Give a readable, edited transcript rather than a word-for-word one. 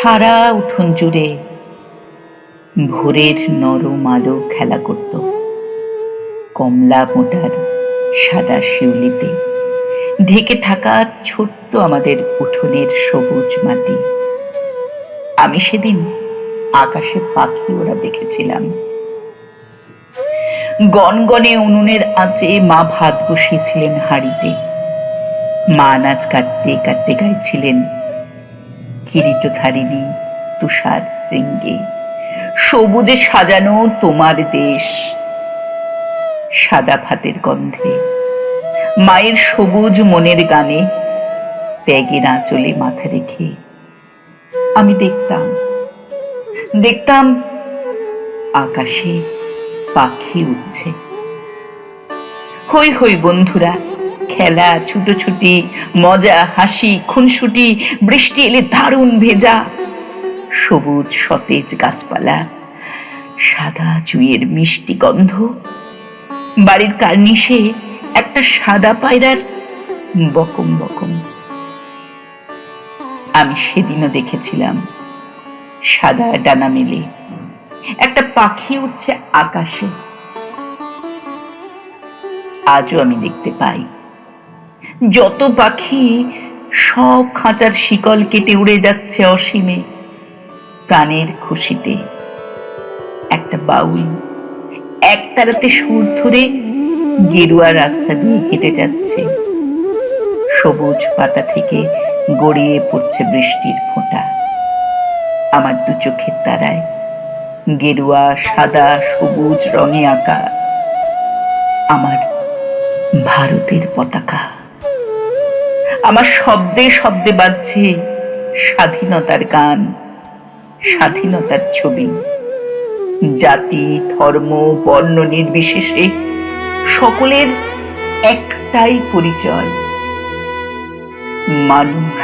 সারা উঠোন জুড়ে ভোরের নরম আলো খেলা করত কমলা মোটার সাদা শিউলিতে ঢেকে থাকা ছোট্ট আমাদের উঠোনের সবুজ মাটি। আমি সেদিন আকাশে পাখি ওরা দেখেছিলাম। গনগনে উনুনের আঁচে মা ভাত বসিয়েছিলেন হাঁড়িতে। মা আনাজ কাটতে কাটতে গাইছিলেন, কিরিটধারিণী তুষার শৃঙ্গে সবুজে সাজানো তোমার দেশ। সাদা ভাতের গন্ধে মায়ের সবুজ মনের গানে ত্যাগের আঁচলে মাথা রেখে আমি দেখতাম আকাশে পাখি উঠছে। হই হই বন্ধুরা, খেলা, ছুটোছুটি, মজা, হাসি, খুনসুটি, বৃষ্টি এলে দারুণ ভেজা, সবুজ সতেজ গাছপালা, সাদা জুঁইয়ের মিষ্টি গন্ধ, বাড়ির কার্নিশে একটা সাদা পায়রার বকম বকম। আমি সেদিনও দেখেছিলাম সাদা ডানা মেলে একটা পাখি উঠছে আকাশে। আজও আমি দেখতে পাই যত পাখি সব খাঁচার শিকল কেটে উড়ে যাচ্ছে অসীমে প্রাণের খুশিতে। একটা বাউল একতারাতে সুর ধরে গেরুয়া রাস্তা দিয়ে হেঁটে যাচ্ছে। সবুজ পাতা থেকে গড়িয়ে পড়ছে বৃষ্টির ফোঁটা। আমার দু চোখের তারায় গেরুয়া, সাদা, সবুজ রঙে আঁকা আমার ভারতের পতাকা। আমার শব্দে শব্দে বাজছে স্বাধীনতার গান, স্বাধীনতার ছবি। জাতি, ধর্ম, বর্ণ নির্বিশেষে সকলের একটাই পরিচয়, মানুষ।